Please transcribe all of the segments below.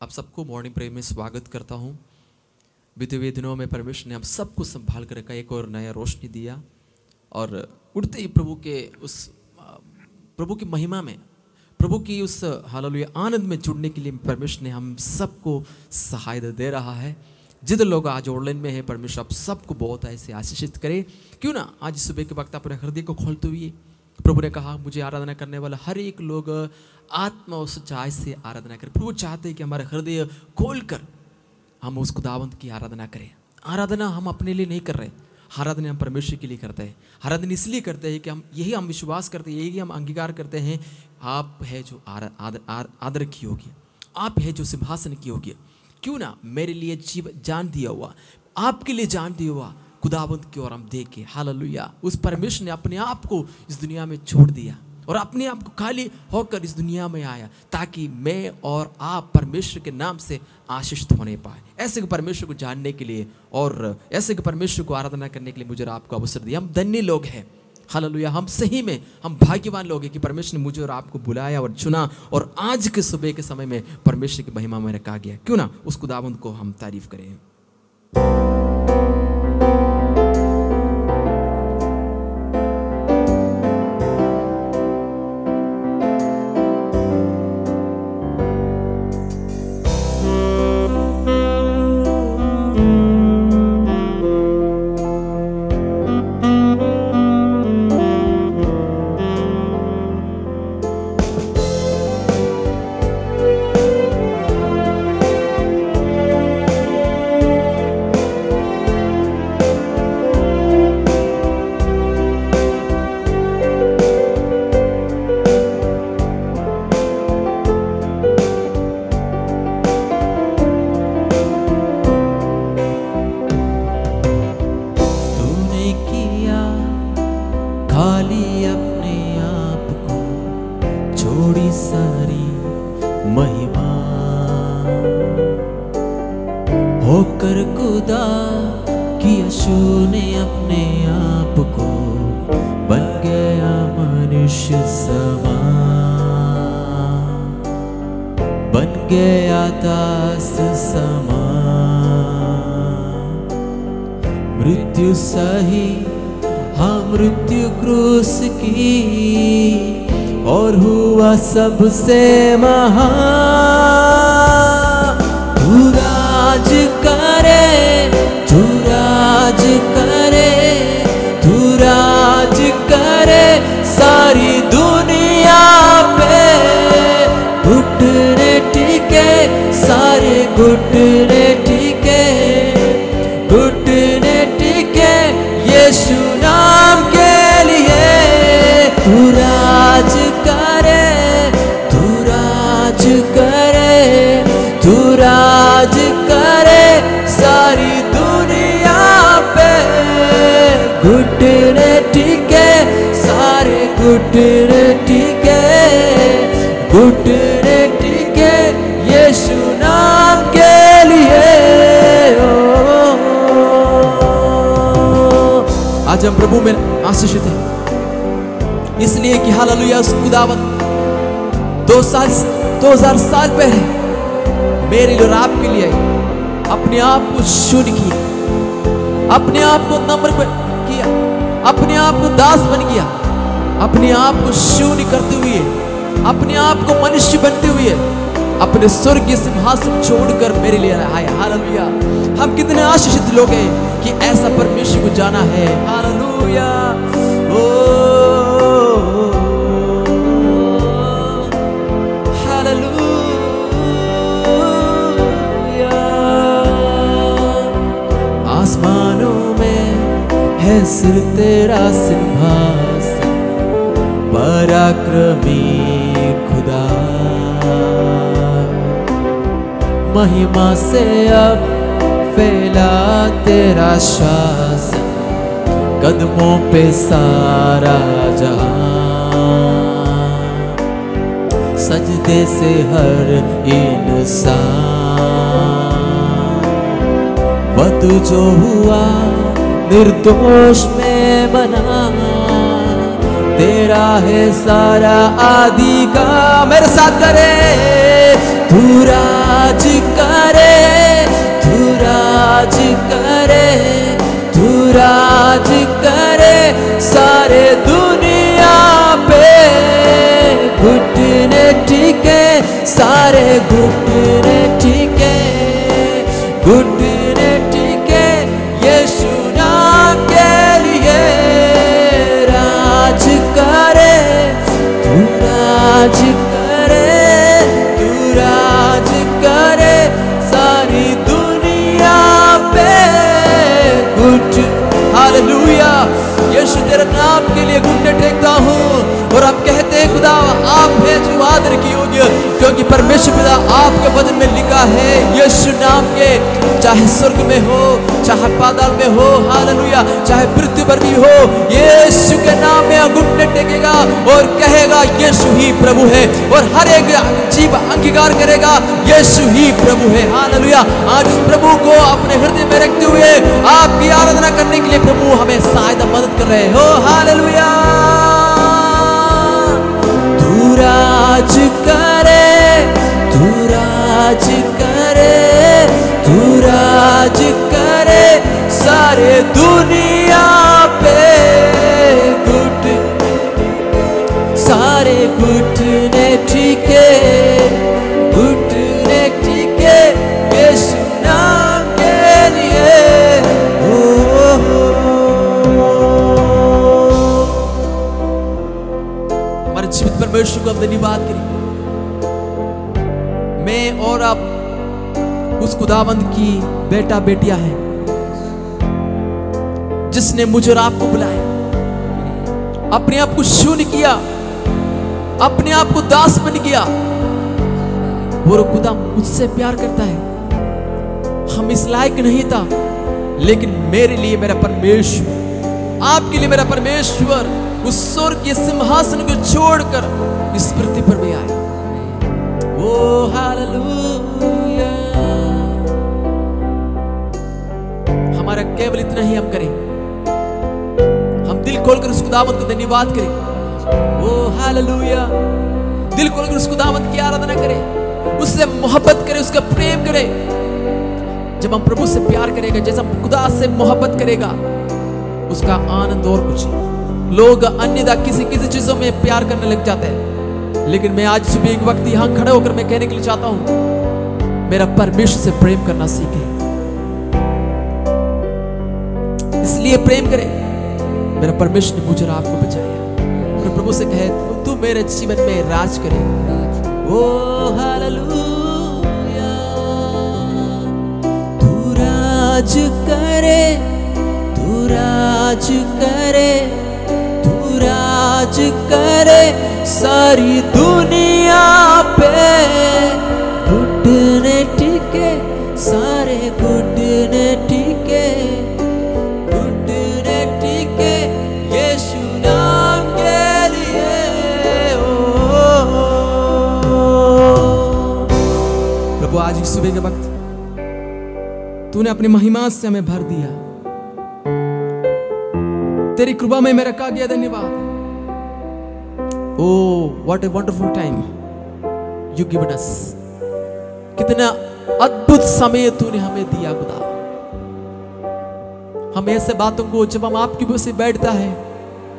आप सबको morning prayer में स्वागत करता हूँ। बीते हुए दिनों में परमेश्वर ने हम सबको संभाल कर रखा, एक और नया रोशनी दिया और उड़ते ही प्रभु की महिमा में, प्रभु की उस हालेलुया आनंद में जुड़ने के लिए परमेश्वर ने हम सबको सहायता दे रहा है। जितने लोग आज ऑनलाइन में हैं, परमेश्वर आप सबको बहुत ऐसे आशीषित करे। क्यों ना आज सुबह के वक्त अपने हृदय को खोलते हुए प्रभु ने कहा मुझे आराधना करने वाला हर एक लोग आत्मा और सच्चाई से आराधना करें। प्रभु चाहते हैं कि हमारा हृदय खोलकर हम उस खुदावंत की आराधना करें। आराधना हम अपने लिए नहीं कर रहे, आराधना हम परमेश्वर के लिए करते हैं। आराधना इसलिए करते हैं कि हम विश्वास करते हैं, यही हम अंगीकार करते हैं, आप है जो आदर की होगी, आप है जो सिंहासन की होगी। क्यों ना मेरे लिए जीव जान दिया हुआ, आपके लिए जान दिया हुआ खुदावंत की ओर हम देखें। हालेलुया। उस परमेश्वर ने अपने आप को इस दुनिया में छोड़ दिया और अपने आप को खाली होकर इस दुनिया में आया ताकि मैं और आप परमेश्वर के नाम से आशीषित होने पाए। ऐसे परमेश्वर को जानने के लिए और ऐसे परमेश्वर को आराधना करने के लिए मुझे और आपको अवसर दिया। हम धन्य लोग हैं। हालेलुया। हम सही में हम भाग्यवान लोग हैं कि परमेश्वर ने मुझे और आपको बुलाया और चुना और आज के सुबह के समय में परमेश्वर की महिमा में रखा गया। क्यों ना उस खुदावंत को हम तारीफ करें। मृत्यु सही हाँ मृत्यु क्रूस की और हुआ सबसे महान। तू राज करे, तू राज करे, तू राज करे सारी दुनिया पे। घुटने टिके सारे घुटने टिके, घुटने टिके यीशु नाम के लिए। तू राज करे, तू राज करे, तू राज करे सारी दुनिया पे। घुटने टिके सारे घुटने टिके, घुटने टिके यीशु नाम के लिए। आज हम प्रभु में आशीषित हैं इसलिए कि हालेलुया उस खुदावंत 2000 साल पहले मेरे लिए और आपके लिए अपने आप को शून्य किया, अपने आप को नम्र किया, अपने आप को दास बन गया, अपने आप को शून्य करते हुए, अपने आप को मनुष्य बनते हुए अपने स्वर्गीय सिंहासन छोड़कर मेरे लिए आया। हालेलुया। हम कितने आशीषित लोग हैं कि ऐसा परमेश्वर को जाना है। हालेलुया। ओ हालेलुया। आसमानों में है सिर तेरा सिंहासन, पराक्रमी खुदा। महिमा से अब फैला तेरा शासन, कदमों पे सारा जहां। सजदे से हर इंसान, वध जो हुआ निर्दोष में बना। तेरा है सारा आदि का। मेरे साथ करे, तू राज करे, तू राज करे, तू राज करे, सारे दुनिया पे घुटने टिके, सारे घुटने टिके, घुटने टिके यीशु नाम के लिए। राज करे, तू राज करे, तू राज करे, सारी दुनिया पे घुट। हालेलुया, यीशु तेरे नाम के लिए घुटने टेकता हूँ और हम कहते हैं खुदा आप है जो आदर की योग्य, क्योंकि परमेश्वर पिता आपके वचन में लिखा है यीशु नाम के, चाहे स्वर्ग में हो चाहे पाताल में हो, हालेलुया, चाहे पृथ्वी पर भी हो, यीशु के नाम में घुटने टेकेगा और कहेगा यीशु ही प्रभु है, और हर एक जीव अंगीकार करेगा यीशु ही प्रभु है। हालेलुया, आज उस प्रभु को अपने हृदय में रखते हुए आपकी आराधना करने के लिए प्रभु हमें सहायता मदद कर रहे हो। हालेलुया, तू राज करे, तू राज करे, तू राज करे, सारे दुनिया पे घुट, सारे घुटने टिके, घुटने टिके यीशु नाम के लिए। हमारे जीवित परमेश्वर को हम धन्यवाद करें। मैं और आप उस खुदावंद की बेटा बेटियां हैं जिसने मुझे और आपको बुलाया, अपने आप को शून्य किया, अपने आप को दास बन गया। वो खुदा मुझसे प्यार करता है। हम इस लायक नहीं था, लेकिन मेरे लिए मेरा परमेश्वर, आपके लिए मेरा परमेश्वर उस स्वर्ग के सिंहासन को छोड़कर इस पृथ्वी पर भी आया। ओ हालेलुया, हमारा केवल इतना ही हम करें, हम दिल खोलकर उस खुदावंद को धन्यवाद करें। ओ हालेलुया, दिल खोलकर उस खुदावंद की आराधना करें, उससे मोहब्बत करें, उसका प्रेम करें। जब हम प्रभु से प्यार करेंगे, जैसा खुदा से मोहब्बत करेगा, उसका आनंद और कुछ। लोग अन्यथा किसी किसी चीजों में प्यार करने लग जाते हैं, लेकिन मैं आज सुबह एक वक्त यहां खड़े होकर मैं कहने के लिए चाहता हूं, मेरा परमेश्वर से प्रेम करना सीखे। इसलिए प्रेम करें, मेरा परमेश्वर ने मुझे और आपको बचाया। और प्रभु से कहे तू मेरे जीवन में राज करे। ओ हालेलुया, तू राज करे, तू राज करे, तू राज करे, सारी दुनिया पे घुटने टिके, सारे घुटने टिके, घुटने टिके यीशु नाम के लिए। प्रभु आज इस सुबह के वक्त तूने अपनी महिमा से हमें भर दिया, तेरी कृपा में मैं रखा गया। धन्यवाद। Oh, what a wonderful time you given us. कितना अद्भुत समय तूने हमें दिया खुदा। हम ऐसे बातों को जब हम आपकी वजह से बैठता है,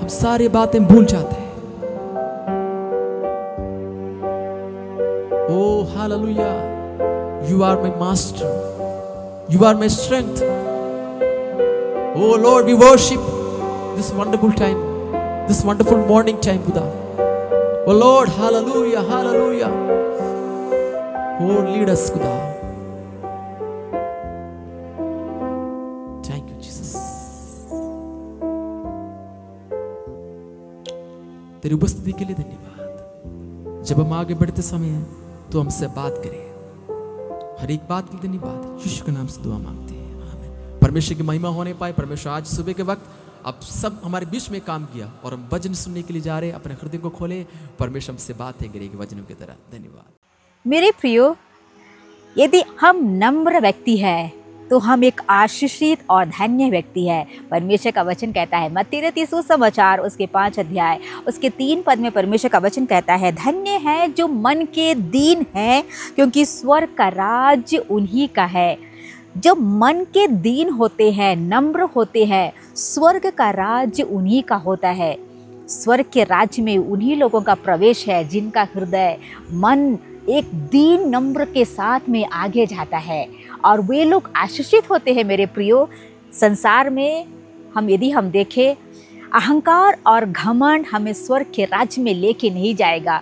हम सारी बातें भूल जाते हैं। Oh, hallelujah. You are my master. You are my strength. Oh Lord, we worship this wonderful time, this wonderful morning time, Buddha. Oh Lord, hallelujah, hallelujah. Oh, lead us, Buddha. Thank you, Jesus. तेरी उपस्थिति के लिए धन्यवाद। जब हम आगे बढ़ते समय तो हमसे बात करें, हर एक बात के लिए धन्यवाद। यीशु के नाम से दुआ मांगते हैं, आमीन। परमेश्वर की महिमा होने पाए। परमेश्वर आज सुबह के वक्त आप सब हमारे बीच में काम किया और हम वचन सुनने के लिए जा रहे हैं। अपने हृदय को खोले, परमेश्वर हमसे बातें करेगी वचनों की तरह। धन्यवाद। मेरे प्रियो, यदि हम नम्र व्यक्ति हैं तो हम एक आशीषित और धन्य व्यक्ति है। परमेश्वर का वचन कहता है मत्ती रचित सुसमाचार उसके 5 अध्याय उसके 3 पद में परमेश्वर का वचन कहता है, धन्य है जो मन के दीन है, क्योंकि स्वर्ग का राज्य उन्हीं का है। जो मन के दीन होते हैं, नम्र होते हैं, स्वर्ग का राज्य उन्हीं का होता है। स्वर्ग के राज्य में उन्हीं लोगों का प्रवेश है जिनका हृदय मन एक दीन नम्र के साथ में आगे जाता है, और वे लोग आशीषित होते हैं। मेरे प्रियो, संसार में यदि हम देखें, अहंकार और घमंड हमें स्वर्ग के राज्य में लेके नहीं जाएगा।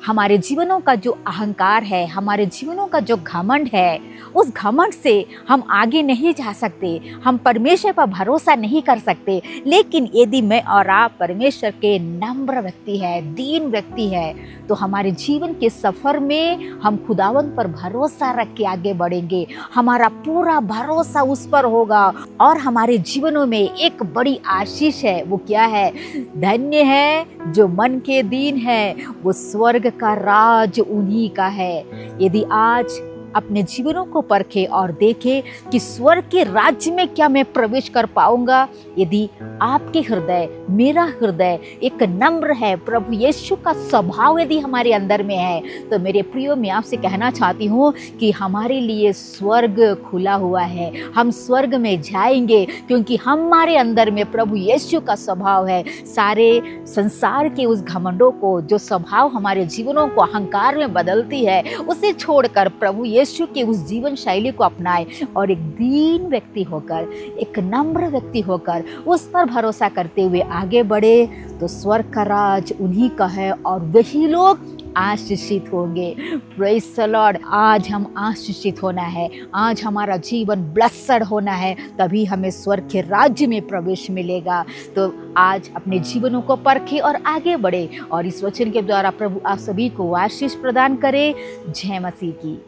हमारे जीवनों का जो अहंकार है, हमारे जीवनों का जो घमंड है, उस घमंड से हम आगे नहीं जा सकते, हम परमेश्वर पर भरोसा नहीं कर सकते। लेकिन यदि मैं और आप परमेश्वर के नम्र व्यक्ति है, दीन व्यक्ति है, तो हमारे जीवन के सफ़र में हम खुदावंत पर भरोसा रख के आगे बढ़ेंगे। हमारा पूरा भरोसा उस पर होगा, और हमारे जीवनों में एक बड़ी आशीष है। वो क्या है? धन्य है जो मन के दीन है, वो स्वर्ग का राज उन्हीं का है। यदि आज अपने जीवनों को परखे और देखे कि स्वर्ग के राज्य में क्या मैं प्रवेश कर पाऊंगा। यदि आपके हृदय, मेरा हृदय एक नम्र है, प्रभु यीशु का स्वभाव यदि हमारे अंदर में है, तो मेरे प्रियो, मैं आपसे कहना चाहती हूँ कि हमारे लिए स्वर्ग खुला हुआ है। हम स्वर्ग में जाएंगे क्योंकि हमारे अंदर में प्रभु यीशु का स्वभाव है। सारे संसार के उस घमंडों को, जो स्वभाव हमारे जीवनों को अहंकार में बदलती है, उसे छोड़कर प्रभु यीशु के उस जीवन शैली को अपनाए और एक दीन व्यक्ति होकर, एक नम्र व्यक्ति होकर उस पर भरोसा करते हुए आगे बढ़े, तो स्वर्ग का राज उन्हीं का है और वही लोग आशीषित होंगे। Praise the Lord. आज हम आशीषित होना है, आज हमारा जीवन ब्लेस्ड होना है, तभी हमें स्वर्ग के राज्य में प्रवेश मिलेगा। तो आज अपने जीवनों को परखें और आगे बढ़े, और इस वचन के द्वारा प्रभु आप सभी को आशीष प्रदान करे। जय मसीह की।